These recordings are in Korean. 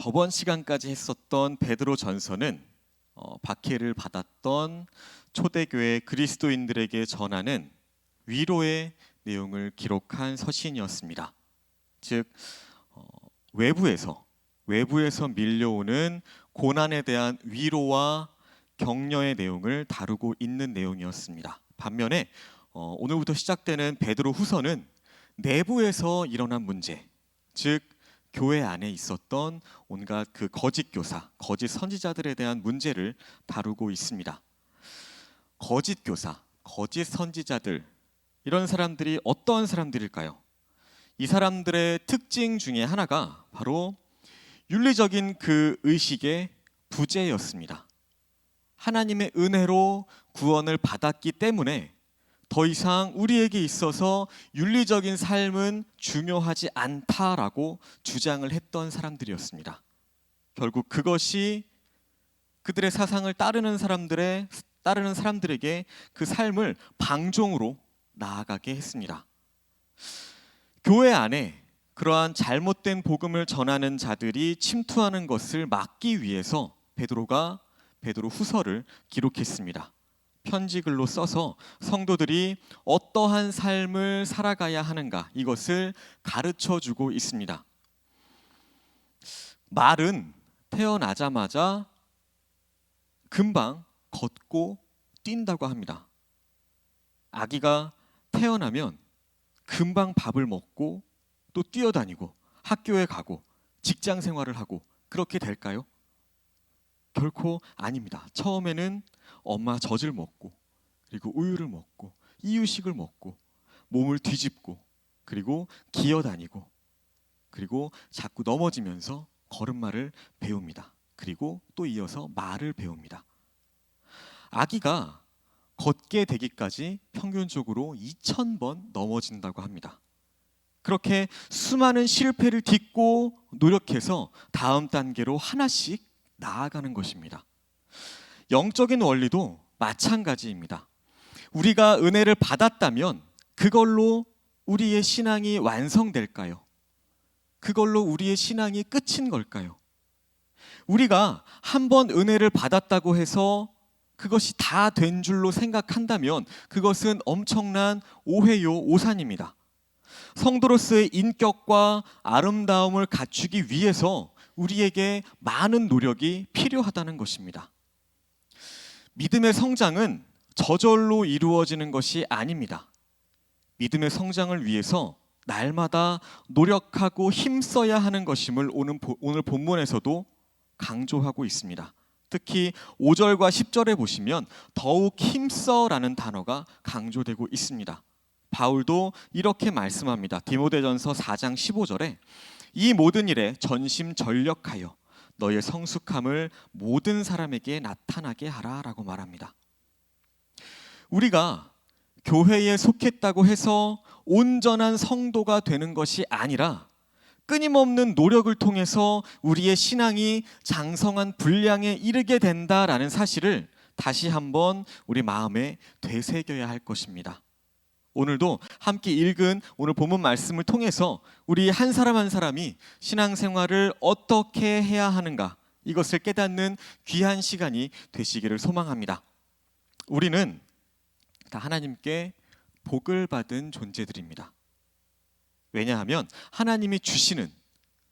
저번 시간까지 했었던 베드로 전서는 박해를 받았던 초대교회 그리스도인들에게 전하는 위로의 내용을 기록한 서신이었습니다. 즉 외부에서 밀려오는 고난에 대한 위로와 격려의 내용을 다루고 있는 내용이었습니다. 반면에 오늘부터 시작되는 베드로 후서는 내부에서 일어난 문제, 즉 교회 안에 있었던 온갖 그 거짓 교사, 거짓 선지자들에 대한 문제를 다루고 있습니다. 거짓 교사, 거짓 선지자들, 이런 사람들이 어떤 사람들일까요? 이 사람들의 특징 중에 하나가 바로 윤리적인 그 의식의 부재였습니다. 하나님의 은혜로 구원을 받았기 때문에 더 이상 우리에게 있어서 윤리적인 삶은 중요하지 않다라고 주장을 했던 사람들이었습니다. 결국 그것이 그들의 사상을 따르는 사람들에게 그 삶을 방종으로 나아가게 했습니다. 교회 안에 그러한 잘못된 복음을 전하는 자들이 침투하는 것을 막기 위해서 베드로 후서를 기록했습니다. 편지글로 써서 성도들이 어떠한 삶을 살아가야 하는가, 이것을 가르쳐 주고 있습니다. 말은 태어나자마자 금방 걷고 뛴다고 합니다. 아기가 태어나면 금방 밥을 먹고 또 뛰어다니고 학교에 가고 직장 생활을 하고 그렇게 될까요? 결코 아닙니다. 처음에는 엄마 젖을 먹고, 그리고 우유를 먹고, 이유식을 먹고, 몸을 뒤집고, 그리고 기어다니고, 그리고 자꾸 넘어지면서 걸음마를 배웁니다. 그리고 또 이어서 말을 배웁니다. 아기가 걷게 되기까지 평균적으로 2000번 넘어진다고 합니다. 그렇게 수많은 실패를 딛고 노력해서 다음 단계로 하나씩 나아가는 것입니다. 영적인 원리도 마찬가지입니다. 우리가 은혜를 받았다면 그걸로 우리의 신앙이 완성될까요? 그걸로 우리의 신앙이 끝인 걸까요? 우리가 한번 은혜를 받았다고 해서 그것이 다 된 줄로 생각한다면 그것은 엄청난 오해요, 오산입니다. 성도로서의 인격과 아름다움을 갖추기 위해서 우리에게 많은 노력이 필요하다는 것입니다. 믿음의 성장은 저절로 이루어지는 것이 아닙니다. 믿음의 성장을 위해서 날마다 노력하고 힘써야 하는 것임을 오늘 본문에서도 강조하고 있습니다. 특히 5절과 10절에 보시면 더욱 힘써라는 단어가 강조되고 있습니다. 바울도 이렇게 말씀합니다. 디모데전서 4장 15절에 이 모든 일에 전심전력하여 너의 성숙함을 모든 사람에게 나타나게 하라라고 말합니다. 우리가 교회에 속했다고 해서 온전한 성도가 되는 것이 아니라 끊임없는 노력을 통해서 우리의 신앙이 장성한 분량에 이르게 된다라는 사실을 다시 한번 우리 마음에 되새겨야 할 것입니다. 오늘도 함께 읽은 오늘 본문 말씀을 통해서 우리 한 사람 한 사람이 신앙생활을 어떻게 해야 하는가, 이것을 깨닫는 귀한 시간이 되시기를 소망합니다. 우리는 다 하나님께 복을 받은 존재들입니다. 왜냐하면 하나님이 주시는,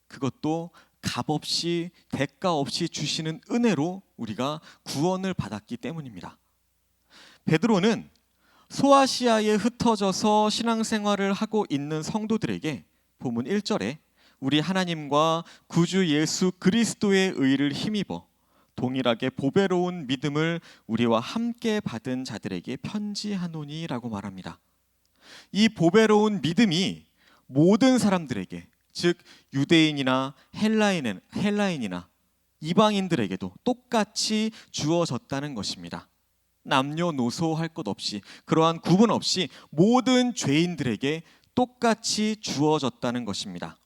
그것도 값없이 대가 없이 주시는 은혜로 우리가 구원을 받았기 때문입니다. 베드로는 소아시아에 흩어져서 신앙생활을 하고 있는 성도들에게 본문 1절에 우리 하나님과 구주 예수 그리스도의 의를 힘입어 동일하게 보배로운 믿음을 우리와 함께 받은 자들에게 편지하노니라고 말합니다. 이 보배로운 믿음이 모든 사람들에게, 즉 유대인이나 헬라인이나 이방인들에게도 똑같이 주어졌다는 것입니다. 남녀노소 할 것 없이, 그러한 구분 없이 모든 죄인들에게 똑같이 주어졌다는 것입니다.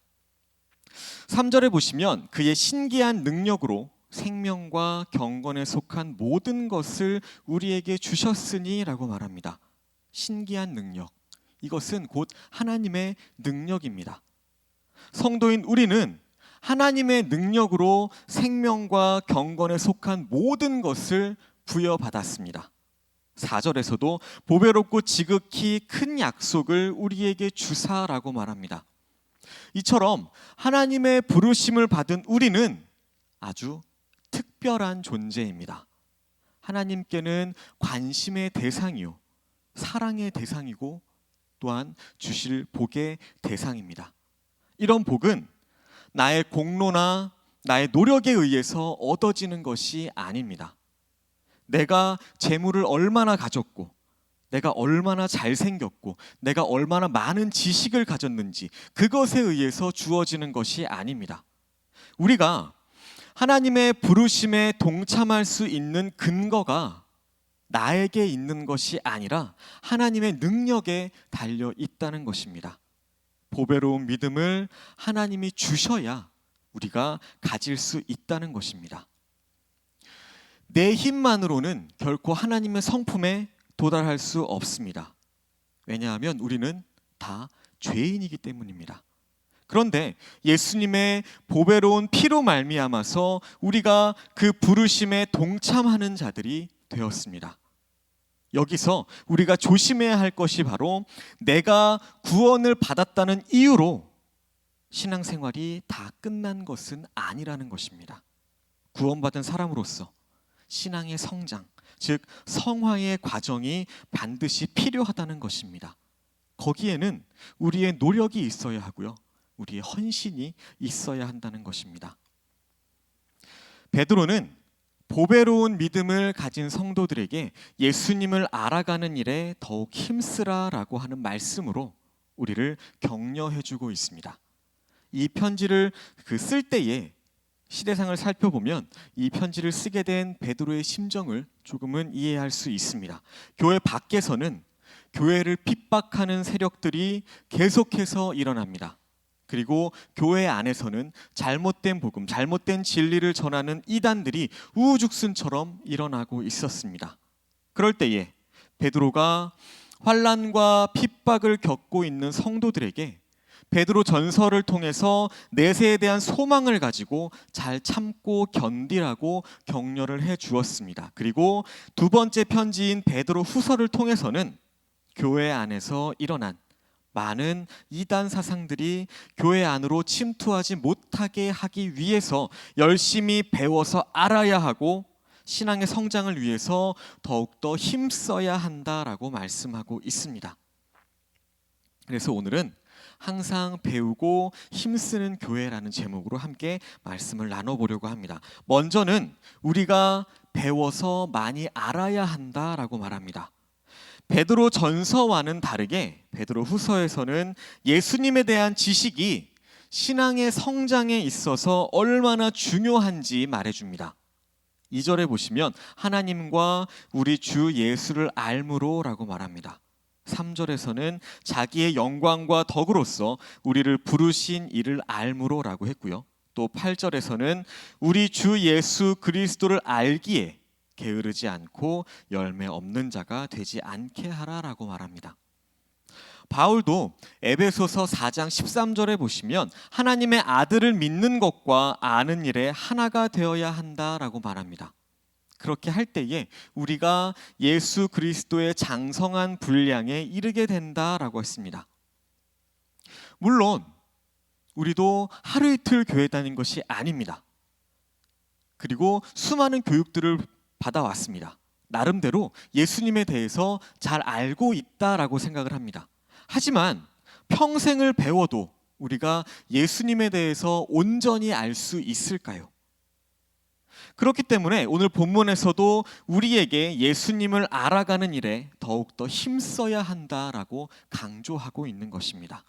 3절에 보시면 그의 신기한 능력으로 생명과 경건에 속한 모든 것을 우리에게 주셨으니 라고 말합니다. 신기한 능력, 이것은 곧 하나님의 능력입니다. 성도인 우리는 하나님의 능력으로 생명과 경건에 속한 모든 것을 부여받았습니다. 4절에서도 보배롭고 지극히 큰 약속을 우리에게 주사라고 말합니다. 이처럼 하나님의 부르심을 받은 우리는 아주 특별한 존재입니다. 하나님께는 관심의 대상이요, 사랑의 대상이고 또한 주실 복의 대상입니다. 이런 복은 나의 공로나 나의 노력에 의해서 얻어지는 것이 아닙니다. 내가 재물을 얼마나 가졌고, 내가 얼마나 잘생겼고, 내가 얼마나 많은 지식을 가졌는지 그것에 의해서 주어지는 것이 아닙니다. 우리가 하나님의 부르심에 동참할 수 있는 근거가 나에게 있는 것이 아니라 하나님의 능력에 달려 있다는 것입니다. 보배로운 믿음을 하나님이 주셔야 우리가 가질 수 있다는 것입니다. 내 힘만으로는 결코 하나님의 성품에 도달할 수 없습니다. 왜냐하면 우리는 다 죄인이기 때문입니다. 그런데 예수님의 보배로운 피로 말미암아서 우리가 그 부르심에 동참하는 자들이 되었습니다. 여기서 우리가 조심해야 할 것이 바로 내가 구원을 받았다는 이유로 신앙생활이 다 끝난 것은 아니라는 것입니다. 구원받은 사람으로서 신앙의 성장, 즉 성화의 과정이 반드시 필요하다는 것입니다. 거기에는 우리의 노력이 있어야 하고요, 우리의 헌신이 있어야 한다는 것입니다. 베드로는 보배로운 믿음을 가진 성도들에게 예수님을 알아가는 일에 더욱 힘쓰라라고 하는 말씀으로 우리를 격려해주고 있습니다. 이 편지를 쓸 때에 시대상을 살펴보면 이 편지를 쓰게 된 베드로의 심정을 조금은 이해할 수 있습니다. 교회 밖에서는 교회를 핍박하는 세력들이 계속해서 일어납니다. 그리고 교회 안에서는 잘못된 복음, 잘못된 진리를 전하는 이단들이 우후죽순처럼 일어나고 있었습니다. 그럴 때에 베드로가 환난과 핍박을 겪고 있는 성도들에게 베드로 전서를 통해서 내세에 대한 소망을 가지고 잘 참고 견디라고 격려를 해 주었습니다. 그리고 두 번째 편지인 베드로 후서를 통해서는 교회 안에서 일어난 많은 이단 사상들이 교회 안으로 침투하지 못하게 하기 위해서 열심히 배워서 알아야 하고 신앙의 성장을 위해서 더욱더 힘써야 한다라고 말씀하고 있습니다. 그래서 오늘은 항상 배우고 힘쓰는 교회라는 제목으로 함께 말씀을 나눠보려고 합니다. 먼저는 우리가 배워서 많이 알아야 한다라고 말합니다. 베드로 전서와는 다르게 베드로 후서에서는 예수님에 대한 지식이 신앙의 성장에 있어서 얼마나 중요한지 말해줍니다. 2절에 보시면 하나님과 우리 주 예수를 알므로라고 말합니다. 3절에서는 자기의 영광과 덕으로서 우리를 부르신 이를 알므로라고 했고요. 또 8절에서는 우리 주 예수 그리스도를 알기에 게으르지 않고 열매 없는 자가 되지 않게 하라라고 말합니다. 바울도 에베소서 4장 13절에 보시면 하나님의 아들을 믿는 것과 아는 일에 하나가 되어야 한다라고 말합니다. 그렇게 할 때에 우리가 예수 그리스도의 장성한 분량에 이르게 된다라고 했습니다. 물론 우리도 하루 이틀 교회 다닌 것이 아닙니다. 그리고 수많은 교육들을 받아왔습니다. 나름대로 예수님에 대해서 잘 알고 있다라고 생각을 합니다. 하지만 평생을 배워도 우리가 예수님에 대해서 온전히 알 수 있을까요? 그렇기 때문에 오늘 본문에서도 우리에게 예수님을 알아가는 일에 더욱더 힘써야 한다라고 강조하고 있는 것입니다.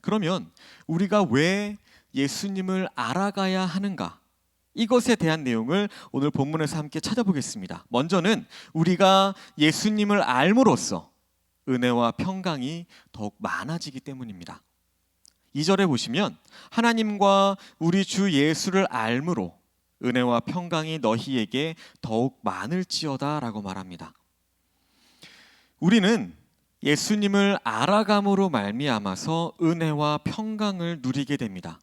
그러면 우리가 왜 예수님을 알아가야 하는가? 이것에 대한 내용을 오늘 본문에서 함께 찾아보겠습니다. 먼저는 우리가 예수님을 알므로써 은혜와 평강이 더욱 많아지기 때문입니다. 2절에 보시면 하나님과 우리 주 예수를 알므로 은혜와 평강이 너희에게 더욱 많을지어다 라고 말합니다. 우리는 예수님을 알아감으로 말미암아서 은혜와 평강을 누리게 됩니다.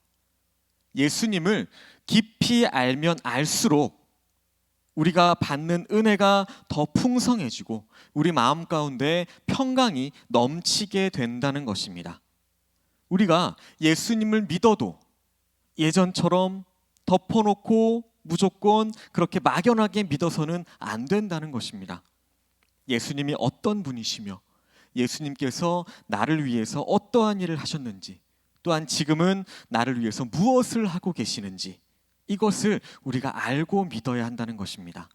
예수님을 깊이 알면 알수록 우리가 받는 은혜가 더 풍성해지고 우리 마음 가운데 평강이 넘치게 된다는 것입니다. 우리가 예수님을 믿어도 예전처럼 덮어놓고 무조건 그렇게 막연하게 믿어서는 안 된다는 것입니다. 예수님이 어떤 분이시며 예수님께서 나를 위해서 어떠한 일을 하셨는지, 또한 지금은 나를 위해서 무엇을 하고 계시는지, 이것을 우리가 알고 믿어야 한다는 것입니다.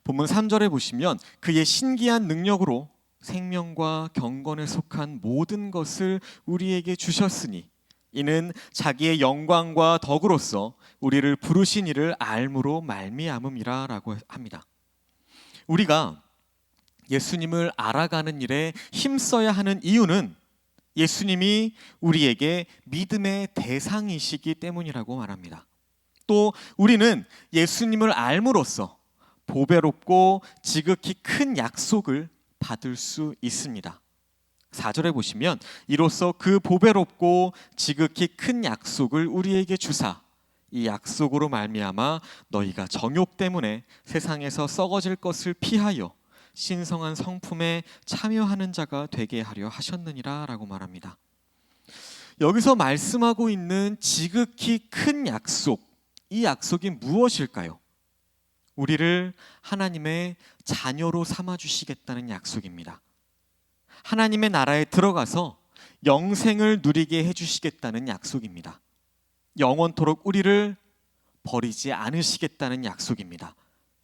본문 3절에 보시면 그의 신기한 능력으로 생명과 경건에 속한 모든 것을 우리에게 주셨으니 이는 자기의 영광과 덕으로서 우리를 부르신 이를 알므로 말미암음이라 라고 합니다. 우리가 예수님을 알아가는 일에 힘써야 하는 이유는 예수님이 우리에게 믿음의 대상이시기 때문이라고 말합니다. 또 우리는 예수님을 알므로써 보배롭고 지극히 큰 약속을 받을 수 있습니다. 4절에 보시면 이로써 그 보배롭고 지극히 큰 약속을 우리에게 주사 이 약속으로 말미암아 너희가 정욕 때문에 세상에서 썩어질 것을 피하여 신성한 성품에 참여하는 자가 되게 하려 하셨느니라 라고 말합니다. 여기서 말씀하고 있는 지극히 큰 약속, 이 약속이 무엇일까요? 우리를 하나님의 자녀로 삼아주시겠다는 약속입니다. 하나님의 나라에 들어가서 영생을 누리게 해주시겠다는 약속입니다. 영원토록 우리를 버리지 않으시겠다는 약속입니다.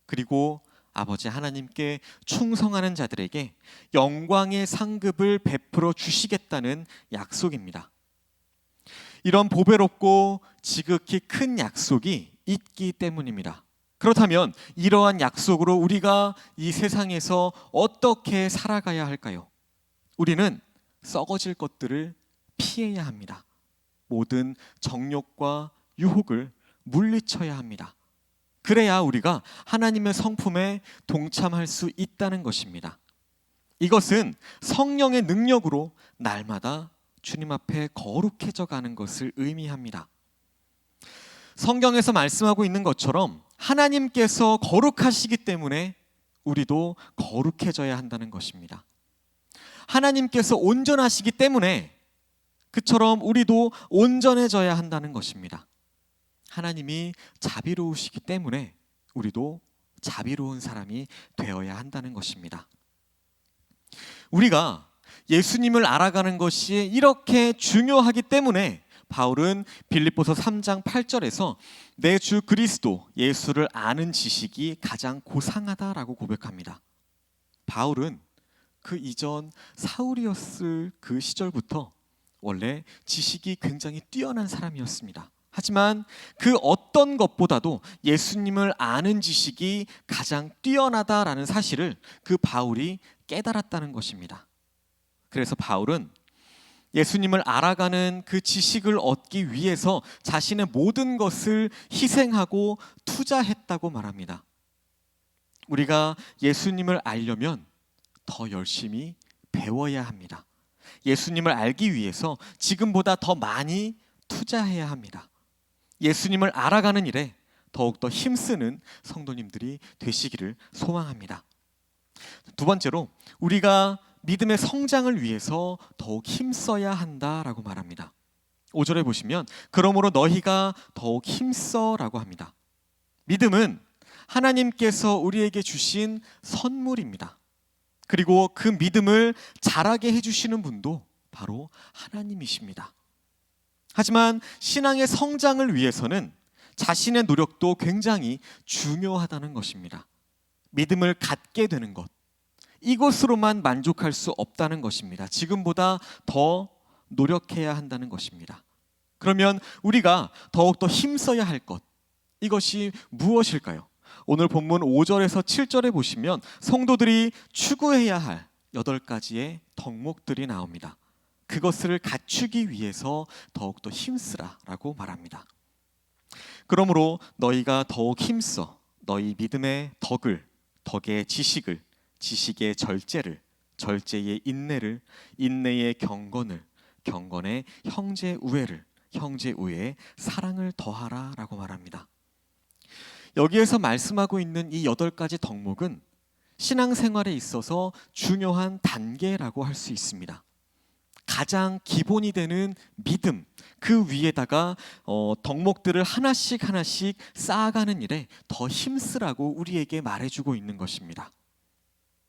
그리고 아버지 하나님께 충성하는 자들에게 영광의 상급을 베풀어 주시겠다는 약속입니다. 이런 보배롭고 지극히 큰 약속이 있기 때문입니다. 그렇다면 이러한 약속으로 우리가 이 세상에서 어떻게 살아가야 할까요? 우리는 썩어질 것들을 피해야 합니다. 모든 정욕과 유혹을 물리쳐야 합니다. 그래야 우리가 하나님의 성품에 동참할 수 있다는 것입니다. 이것은 성령의 능력으로 날마다 주님 앞에 거룩해져 가는 것을 의미합니다. 성경에서 말씀하고 있는 것처럼 하나님께서 거룩하시기 때문에 우리도 거룩해져야 한다는 것입니다. 하나님께서 온전하시기 때문에 그처럼 우리도 온전해져야 한다는 것입니다. 하나님이 자비로우시기 때문에 우리도 자비로운 사람이 되어야 한다는 것입니다. 우리가 예수님을 알아가는 것이 이렇게 중요하기 때문에 바울은 빌립보서 3장 8절에서 내 주 그리스도 예수를 아는 지식이 가장 고상하다라고 고백합니다. 바울은 그 이전 사울이었을 그 시절부터 원래 지식이 굉장히 뛰어난 사람이었습니다. 하지만 그 어떤 것보다도 예수님을 아는 지식이 가장 뛰어나다라는 사실을 그 바울이 깨달았다는 것입니다. 그래서 바울은 예수님을 알아가는 그 지식을 얻기 위해서 자신의 모든 것을 희생하고 투자했다고 말합니다. 우리가 예수님을 알려면 더 열심히 배워야 합니다. 예수님을 알기 위해서 지금보다 더 많이 투자해야 합니다. 예수님을 알아가는 일에 더욱더 힘쓰는 성도님들이 되시기를 소망합니다. 두 번째로 우리가 믿음의 성장을 위해서 더욱 힘써야 한다라고 말합니다. 5절에 보시면 그러므로 너희가 더욱 힘써라고 합니다. 믿음은 하나님께서 우리에게 주신 선물입니다. 그리고 그 믿음을 자라게 해주시는 분도 바로 하나님이십니다. 하지만 신앙의 성장을 위해서는 자신의 노력도 굉장히 중요하다는 것입니다. 믿음을 갖게 되는 것, 이것으로만 만족할 수 없다는 것입니다. 지금보다 더 노력해야 한다는 것입니다. 그러면 우리가 더욱더 힘써야 할 것, 이것이 무엇일까요? 오늘 본문 5절에서 7절에 보시면 성도들이 추구해야 할 8가지의 덕목들이 나옵니다. 그것을 갖추기 위해서 더욱더 힘쓰라라고 말합니다. 그러므로 너희가 더욱 힘써 너희 믿음의 덕을, 덕의 지식을, 지식의 절제를, 절제의 인내를, 인내의 경건을, 경건의 형제 우애를, 형제 외에 사랑을 더하라 라고 말합니다. 여기에서 말씀하고 있는 이 8가지 덕목은 신앙생활에 있어서 중요한 단계라고 할 수 있습니다. 가장 기본이 되는 믿음, 그 위에다가 덕목들을 하나씩 쌓아가는 일에 더 힘쓰라고 우리에게 말해주고 있는 것입니다.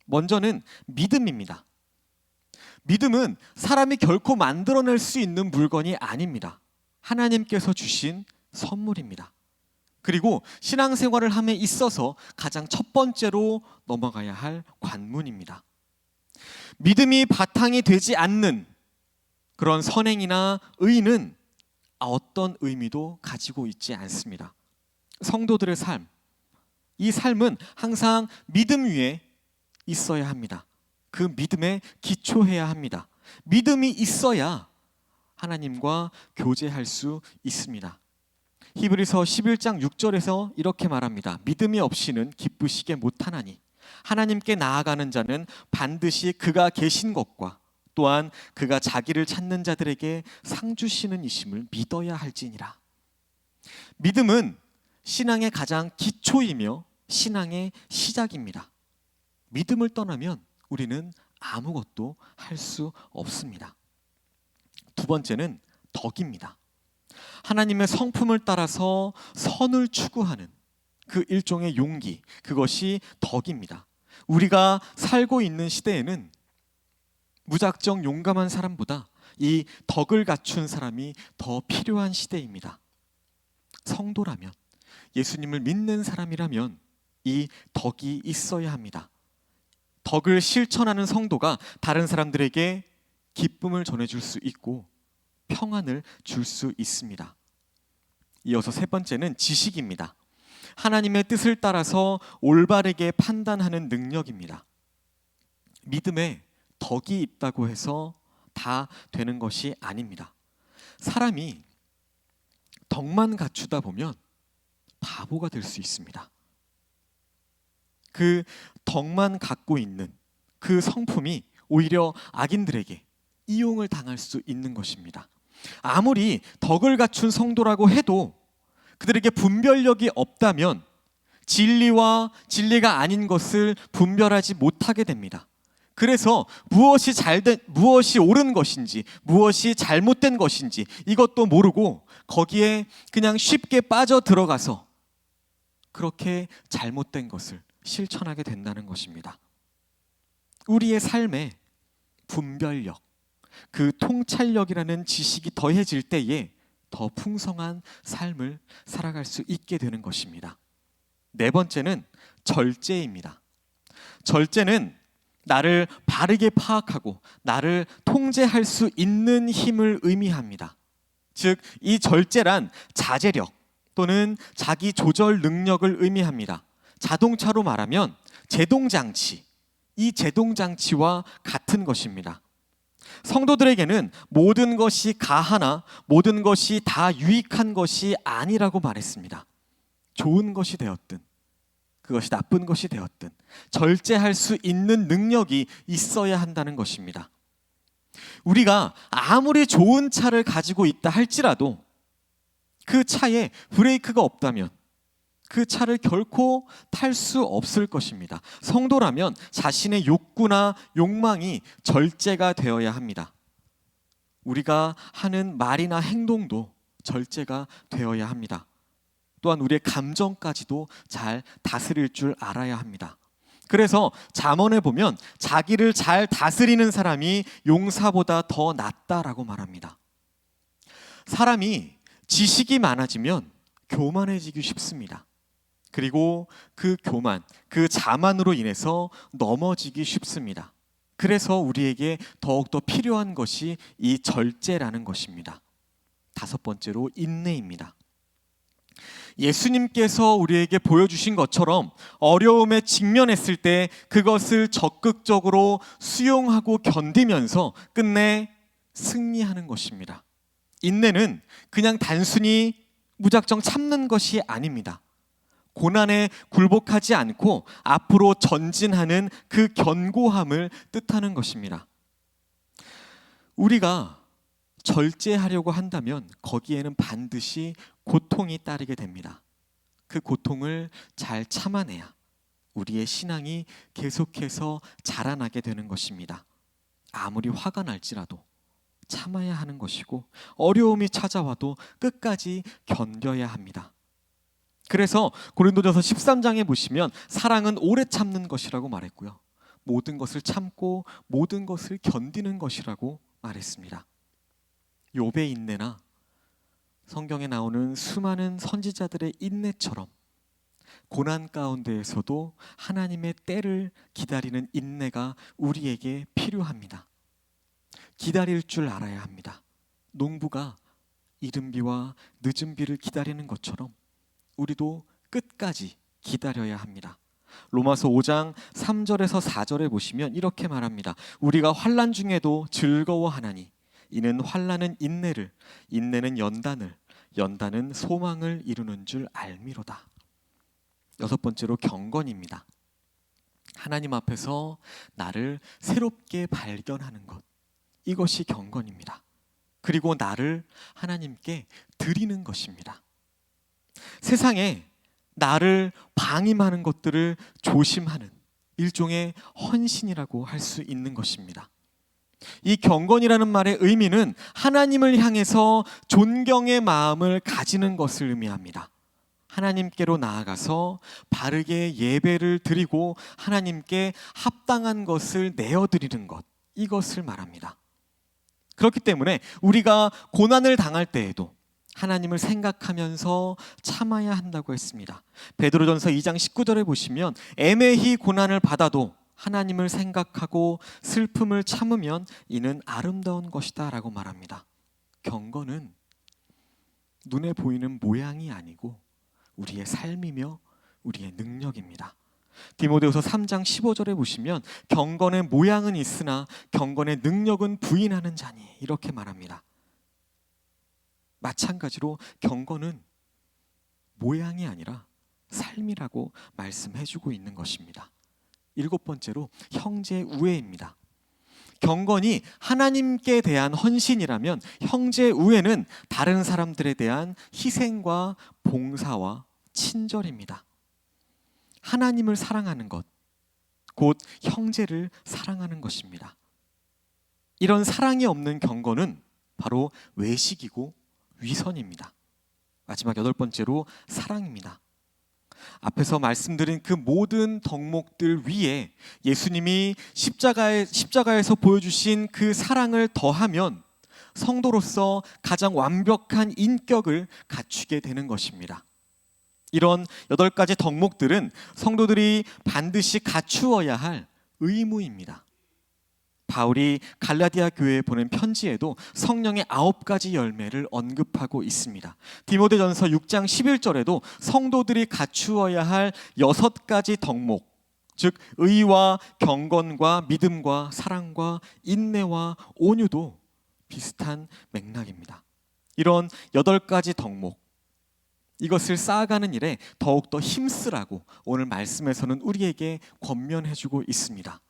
먼저는 믿음입니다. 믿음은 사람이 결코 만들어낼 수 있는 물건이 아닙니다. 하나님께서 주신 선물입니다. 그리고 신앙생활을 함에 있어서 가장 첫 번째로 넘어가야 할 관문입니다. 믿음이 바탕이 되지 않는 그런 선행이나 의는 어떤 의미도 가지고 있지 않습니다. 성도들의 삶, 이 삶은 항상 믿음 위에 있어야 합니다. 그 믿음에 기초해야 합니다. 믿음이 있어야 하나님과 교제할 수 있습니다. 히브리서 11장 6절에서 이렇게 말합니다. 믿음이 없이는 기쁘시게 못하나니 하나님께 나아가는 자는 반드시 그가 계신 것과 또한 그가 자기를 찾는 자들에게 상 주시는 이심을 믿어야 할지니라. 믿음은 신앙의 가장 기초이며 신앙의 시작입니다. 믿음을 떠나면 우리는 아무것도 할 수 없습니다. 두 번째는 덕입니다. 하나님의 성품을 따라서 선을 추구하는 그 일종의 용기, 그것이 덕입니다. 우리가 살고 있는 시대에는 무작정 용감한 사람보다 이 덕을 갖춘 사람이 더 필요한 시대입니다. 성도라면, 예수님을 믿는 사람이라면 이 덕이 있어야 합니다. 덕을 실천하는 성도가 다른 사람들에게 기쁨을 전해줄 수 있고 평안을 줄 수 있습니다. 이어서 세 번째는 지식입니다. 하나님의 뜻을 따라서 올바르게 판단하는 능력입니다. 믿음에 덕이 있다고 해서 다 되는 것이 아닙니다. 사람이 덕만 갖추다 보면 바보가 될 수 있습니다. 그 덕만 갖고 있는 그 성품이 오히려 악인들에게 이용을 당할 수 있는 것입니다. 아무리 덕을 갖춘 성도라고 해도 그들에게 분별력이 없다면 진리와 진리가 아닌 것을 분별하지 못하게 됩니다. 그래서 무엇이 옳은 것인지, 무엇이 잘못된 것인지 이것도 모르고 거기에 그냥 쉽게 빠져 들어가서 그렇게 잘못된 것을 실천하게 된다는 것입니다. 우리의 삶에 분별력, 그 통찰력이라는 지식이 더해질 때에 더 풍성한 삶을 살아갈 수 있게 되는 것입니다. 네 번째는 절제입니다. 절제는 나를 바르게 파악하고 나를 통제할 수 있는 힘을 의미합니다. 즉, 이 절제란 자제력 또는 자기 조절 능력을 의미합니다. 자동차로 말하면 제동장치, 이 제동장치와 같은 것입니다. 성도들에게는 모든 것이 가하나 모든 것이 다 유익한 것이 아니라고 말했습니다. 좋은 것이 되었든 그것이 나쁜 것이 되었든 절제할 수 있는 능력이 있어야 한다는 것입니다. 우리가 아무리 좋은 차를 가지고 있다 할지라도 그 차에 브레이크가 없다면 그 차를 결코 탈 수 없을 것입니다. 성도라면 자신의 욕구나 욕망이 절제가 되어야 합니다. 우리가 하는 말이나 행동도 절제가 되어야 합니다. 또한 우리의 감정까지도 잘 다스릴 줄 알아야 합니다. 그래서 잠언에 보면 자기를 잘 다스리는 사람이 용사보다 더 낫다라고 말합니다. 사람이 지식이 많아지면 교만해지기 쉽습니다. 그리고 그 교만, 그 자만으로 인해서 넘어지기 쉽습니다. 그래서 우리에게 더욱더 필요한 것이 이 절제라는 것입니다. 다섯 번째로 인내입니다. 예수님께서 우리에게 보여주신 것처럼 어려움에 직면했을 때 그것을 적극적으로 수용하고 견디면서 끝내 승리하는 것입니다. 인내는 그냥 단순히 무작정 참는 것이 아닙니다. 고난에 굴복하지 않고 앞으로 전진하는 그 견고함을 뜻하는 것입니다. 우리가 절제하려고 한다면 거기에는 반드시 고통이 따르게 됩니다. 그 고통을 잘 참아내야 우리의 신앙이 계속해서 자라나게 되는 것입니다. 아무리 화가 날지라도 참아야 하는 것이고, 어려움이 찾아와도 끝까지 견뎌야 합니다. 그래서 고린도전서 13장에 보시면 사랑은 오래 참는 것이라고 말했고요, 모든 것을 참고 모든 것을 견디는 것이라고 말했습니다. 욥의 인내나 성경에 나오는 수많은 선지자들의 인내처럼 고난 가운데에서도 하나님의 때를 기다리는 인내가 우리에게 필요합니다. 기다릴 줄 알아야 합니다. 농부가 이른 비와 늦은 비를 기다리는 것처럼 우리도 끝까지 기다려야 합니다. 로마서 5장 3절에서 4절에 보시면 이렇게 말합니다. 우리가 환난 중에도 즐거워하나니 이는 환난은 인내를, 인내는 연단을, 연단은 소망을 이루는 줄 알미로다. 여섯 번째로 경건입니다. 하나님 앞에서 나를 새롭게 발견하는 것, 이것이 경건입니다. 그리고 나를 하나님께 드리는 것입니다. 세상에 나를 방임하는 것들을 조심하는 일종의 헌신이라고 할 수 있는 것입니다. 이 경건이라는 말의 의미는 하나님을 향해서 존경의 마음을 가지는 것을 의미합니다. 하나님께로 나아가서 바르게 예배를 드리고 하나님께 합당한 것을 내어드리는 것, 이것을 말합니다. 그렇기 때문에 우리가 고난을 당할 때에도 하나님을 생각하면서 참아야 한다고 했습니다. 베드로전서 2장 19절에 보시면 애매히 고난을 받아도 하나님을 생각하고 슬픔을 참으면 이는 아름다운 것이다 라고 말합니다. 경건은 눈에 보이는 모양이 아니고 우리의 삶이며 우리의 능력입니다. 디모데후서 3장 15절에 보시면 경건의 모양은 있으나 경건의 능력은 부인하는 자니, 이렇게 말합니다. 마찬가지로 경건은 모양이 아니라 삶이라고 말씀해주고 있는 것입니다. 일곱 번째로 형제 우애입니다. 경건이 하나님께 대한 헌신이라면 형제 우애는 다른 사람들에 대한 희생과 봉사와 친절입니다. 하나님을 사랑하는 것, 곧 형제를 사랑하는 것입니다. 이런 사랑이 없는 경건은 바로 외식이고 위선입니다. 마지막 여덟 번째로 사랑입니다. 앞에서 말씀드린 그 모든 덕목들 위에 예수님이 십자가에서 보여주신 그 사랑을 더하면 성도로서 가장 완벽한 인격을 갖추게 되는 것입니다. 이런 8가지 덕목들은 성도들이 반드시 갖추어야 할 의무입니다. 바울이 갈라디아 교회에 보낸 편지에도 성령의 9가지 열매를 언급하고 있습니다. 디모데전서 6장 11절에도 성도들이 갖추어야 할 6가지 덕목, 즉 의와 경건과 믿음과 사랑과 인내와 온유도 비슷한 맥락입니다. 이런 8가지 덕목, 이것을 쌓아가는 일에 더욱더 힘쓰라고 오늘 말씀에서는 우리에게 권면해주고 있습니다.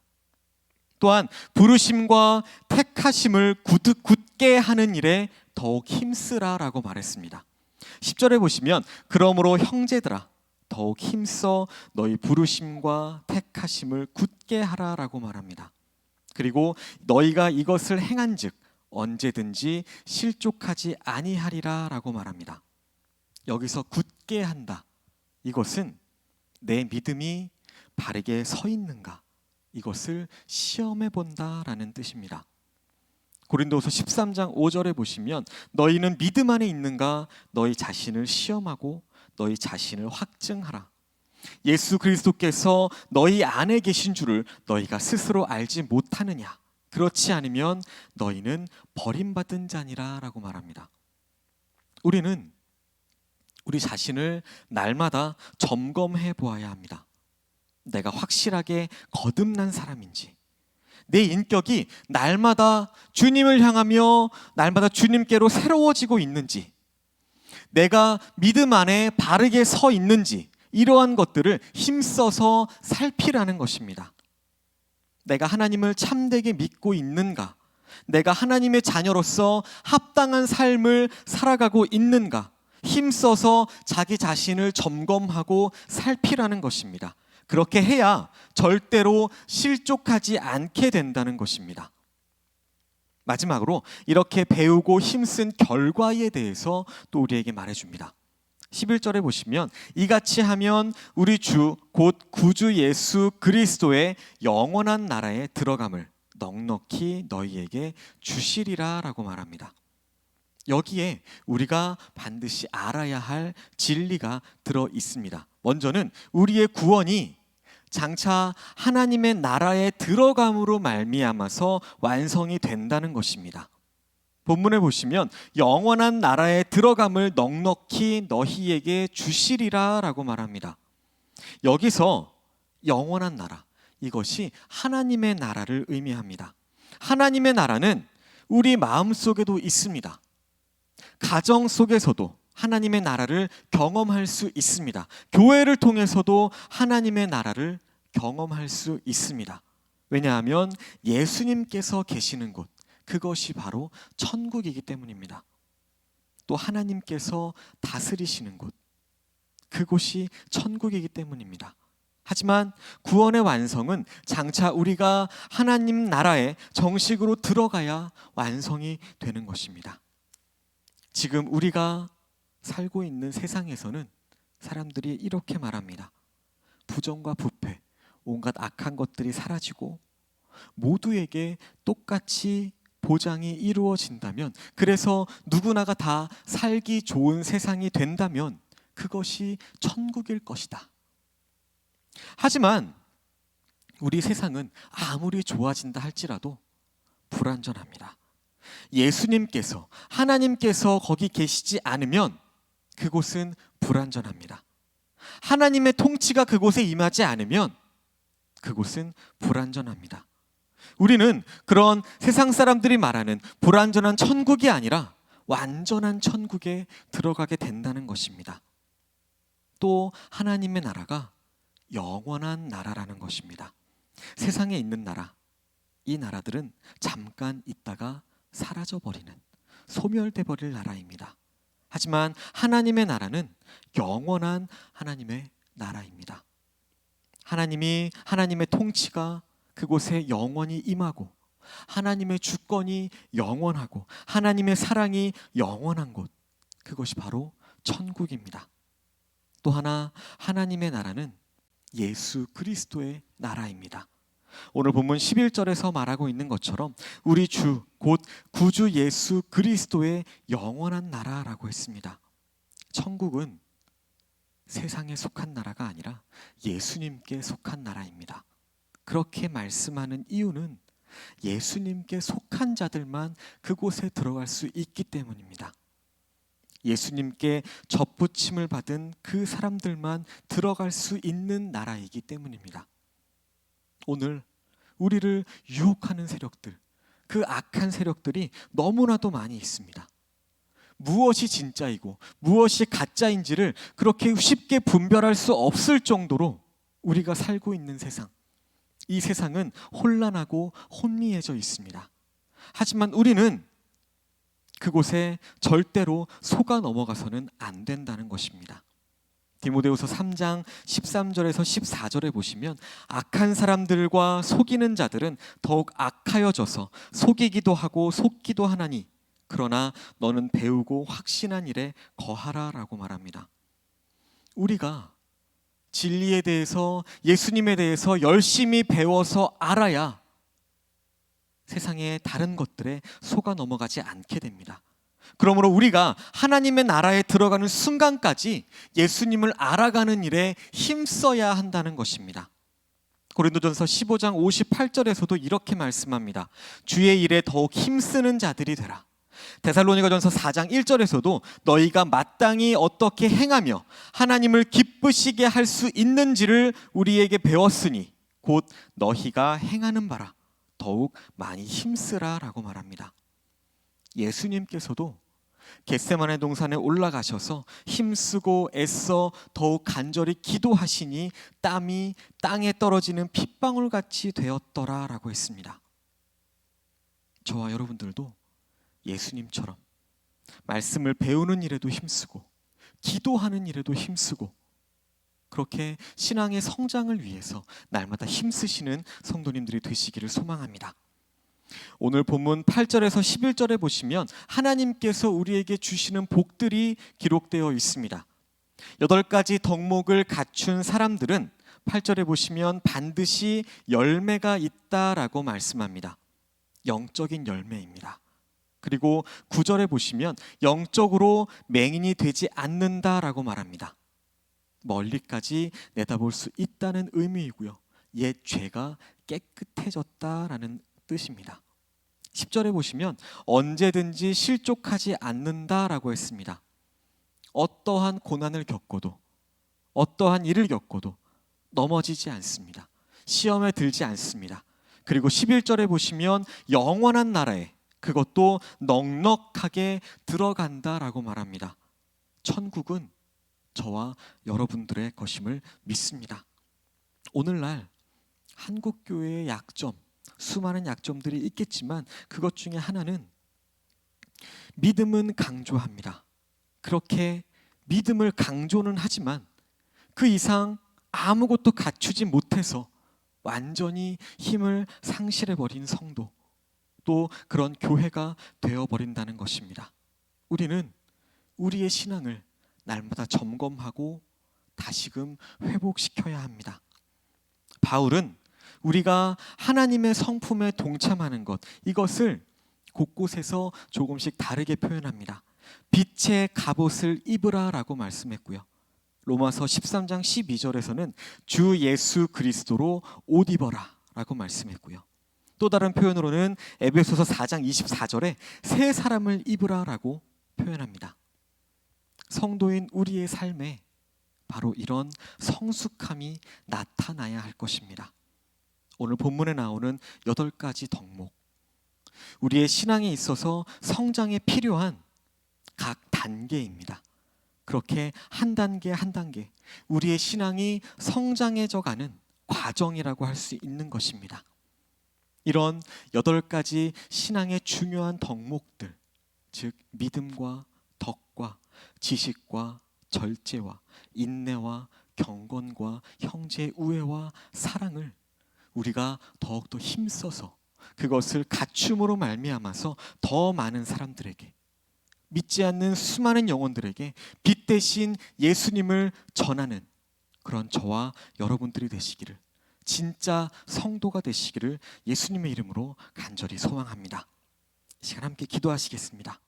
또한 부르심과 택하심을 굳게 하는 일에 더욱 힘쓰라라고 말했습니다. 10절에 보시면 그러므로 형제들아 더욱 힘써 너희 부르심과 택하심을 굳게 하라라고 말합니다. 그리고 너희가 이것을 행한즉 언제든지 실족하지 아니하리라라고 말합니다. 여기서 굳게 한다, 이것은 내 믿음이 바르게 서 있는가, 이것을 시험해 본다라는 뜻입니다. 고린도후서 13장 5절에 보시면 너희는 믿음 안에 있는가 너희 자신을 시험하고 너희 자신을 확증하라. 예수 그리스도께서 너희 안에 계신 줄을 너희가 스스로 알지 못하느냐. 그렇지 않으면 너희는 버림받은 자니라 라고 말합니다. 우리는 우리 자신을 날마다 점검해 보아야 합니다. 내가 확실하게 거듭난 사람인지, 내 인격이 날마다 주님을 향하며 날마다 주님께로 새로워지고 있는지, 내가 믿음 안에 바르게 서 있는지, 이러한 것들을 힘써서 살피라는 것입니다. 내가 하나님을 참되게 믿고 있는가, 내가 하나님의 자녀로서 합당한 삶을 살아가고 있는가 힘써서 자기 자신을 점검하고 살피라는 것입니다. 그렇게 해야 절대로 실족하지 않게 된다는 것입니다. 마지막으로 이렇게 배우고 힘쓴 결과에 대해서 또 우리에게 말해줍니다. 11절에 보시면 이같이 하면 우리 주 곧 구주 예수 그리스도의 영원한 나라에 들어감을 넉넉히 너희에게 주시리라 라고 말합니다. 여기에 우리가 반드시 알아야 할 진리가 들어 있습니다. 먼저는 우리의 구원이 장차 하나님의 나라에 들어감으로 말미암아서 완성이 된다는 것입니다. 본문에 보시면 영원한 나라에 들어감을 넉넉히 너희에게 주시리라 라고 말합니다. 여기서 영원한 나라, 이것이 하나님의 나라를 의미합니다. 하나님의 나라는 우리 마음속에도 있습니다. 가정 속에서도 하나님의 나라를 경험할 수 있습니다. 교회를 통해서도 하나님의 나라를 경험할 수 있습니다. 왜냐하면 예수님께서 계시는 곳, 그것이 바로 천국이기 때문입니다. 또 하나님께서 다스리시는 곳, 그곳이 천국이기 때문입니다. 하지만 구원의 완성은 장차 우리가 하나님 나라에 정식으로 들어가야 완성이 되는 것입니다. 지금 우리가 살고 있는 세상에서는 사람들이 이렇게 말합니다. 부정과 부패, 온갖 악한 것들이 사라지고 모두에게 똑같이 보장이 이루어진다면, 그래서 누구나가 다 살기 좋은 세상이 된다면 그것이 천국일 것이다. 하지만 우리 세상은 아무리 좋아진다 할지라도 불완전합니다. 예수님께서, 하나님께서 거기 계시지 않으면 그곳은 불완전합니다. 하나님의 통치가 그곳에 임하지 않으면 그곳은 불완전합니다. 우리는 그런 세상 사람들이 말하는 불완전한 천국이 아니라 완전한 천국에 들어가게 된다는 것입니다. 또 하나님의 나라가 영원한 나라라는 것입니다. 세상에 있는 나라, 이 나라들은 잠깐 있다가 사라져버리는, 소멸돼 버릴 나라입니다. 하지만 하나님의 나라는 영원한 하나님의 나라입니다. 하나님의 통치가 그곳에 영원히 임하고, 하나님의 주권이 영원하고, 하나님의 사랑이 영원한 곳, 그것이 바로 천국입니다. 또 하나, 하나님의 나라는 예수 그리스도의 나라입니다. 오늘 본문 11절에서 말하고 있는 것처럼 우리 주 곧 구주 예수 그리스도의 영원한 나라라고 했습니다. 천국은 세상에 속한 나라가 아니라 예수님께 속한 나라입니다. 그렇게 말씀하는 이유는 예수님께 속한 자들만 그곳에 들어갈 수 있기 때문입니다. 예수님께 접붙임을 받은 그 사람들만 들어갈 수 있는 나라이기 때문입니다. 오늘 우리를 유혹하는 세력들, 그 악한 세력들이 너무나도 많이 있습니다. 무엇이 진짜이고 무엇이 가짜인지를 그렇게 쉽게 분별할 수 없을 정도로 우리가 살고 있는 세상, 이 세상은 혼란하고 혼미해져 있습니다. 하지만 우리는 그곳에 절대로 속아 넘어가서는 안 된다는 것입니다. 디모데후서 3장 13절에서 14절에 보시면 악한 사람들과 속이는 자들은 더욱 악하여져서 속이기도 하고 속기도 하나니 그러나 너는 배우고 확신한 일에 거하라 라고 말합니다. 우리가 진리에 대해서, 예수님에 대해서 열심히 배워서 알아야 세상의 다른 것들에 속아 넘어가지 않게 됩니다. 그러므로 우리가 하나님의 나라에 들어가는 순간까지 예수님을 알아가는 일에 힘써야 한다는 것입니다. 고린도전서 15장 58절에서도 이렇게 말씀합니다. 주의 일에 더욱 힘쓰는 자들이 되라. 데살로니가전서 4장 1절에서도 너희가 마땅히 어떻게 행하며 하나님을 기쁘시게 할 수 있는지를 우리에게 배웠으니 곧 너희가 행하는 바라 더욱 많이 힘쓰라 라고 말합니다. 예수님께서도 겟세마네 동산에 올라가셔서 힘쓰고 애써 더욱 간절히 기도하시니 땀이 땅에 떨어지는 핏방울같이 되었더라 라고 했습니다. 저와 여러분들도 예수님처럼 말씀을 배우는 일에도 힘쓰고 기도하는 일에도 힘쓰고 그렇게 신앙의 성장을 위해서 날마다 힘쓰시는 성도님들이 되시기를 소망합니다. 오늘 본문 8절에서 11절에 보시면 하나님께서 우리에게 주시는 복들이 기록되어 있습니다. 8가지 덕목을 갖춘 사람들은 8절에 보시면 반드시 열매가 있다라고 말씀합니다. 영적인 열매입니다. 그리고 9절에 보시면 영적으로 맹인이 되지 않는다라고 말합니다. 멀리까지 내다볼 수 있다는 의미이고요. 옛 죄가 깨끗해졌다라는 뜻입니다. 10절에 보시면 언제든지 실족하지 않는다라고 했습니다. 어떠한 고난을 겪어도 어떠한 일을 겪어도 넘어지지 않습니다. 시험에 들지 않습니다. 그리고 11절에 보시면 영원한 나라에 그것도 넉넉하게 들어간다라고 말합니다. 천국은 저와 여러분들의 것임을 믿습니다. 오늘날 한국교회의 약점, 수많은 약점들이 있겠지만 그것 중에 하나는 믿음은 강조합니다. 그렇게 믿음을 강조는 하지만 그 이상 아무것도 갖추지 못해서 완전히 힘을 상실해버린 성도, 또 그런 교회가 되어버린다는 것입니다. 우리는 우리의 신앙을 날마다 점검하고 다시금 회복시켜야 합니다. 바울은 우리가 하나님의 성품에 동참하는 것, 이것을 곳곳에서 조금씩 다르게 표현합니다. 빛의 갑옷을 입으라라고 말씀했고요. 로마서 13장 12절에서는 주 예수 그리스도로 옷 입어라라고 말씀했고요. 또 다른 표현으로는 에베소서 4장 24절에 새 사람을 입으라라고 표현합니다. 성도인 우리의 삶에 바로 이런 성숙함이 나타나야 할 것입니다. 오늘 본문에 나오는 8가지 덕목, 우리의 신앙에 있어서 성장에 필요한 각 단계입니다. 그렇게 한 단계 한 단계 우리의 신앙이 성장해져 가는 과정이라고 할 수 있는 것입니다. 이런 8가지 신앙의 중요한 덕목들, 즉 믿음과 덕과 지식과 절제와 인내와 경건과 형제의 우애와 사랑을 우리가 더욱더 힘써서 그것을 갖춤으로 말미암아서 더 많은 사람들에게, 믿지 않는 수많은 영혼들에게 빛 대신 예수님을 전하는 그런 저와 여러분들이 되시기를, 진짜 성도가 되시기를 예수님의 이름으로 간절히 소망합니다. 이 시간 함께 기도하시겠습니다.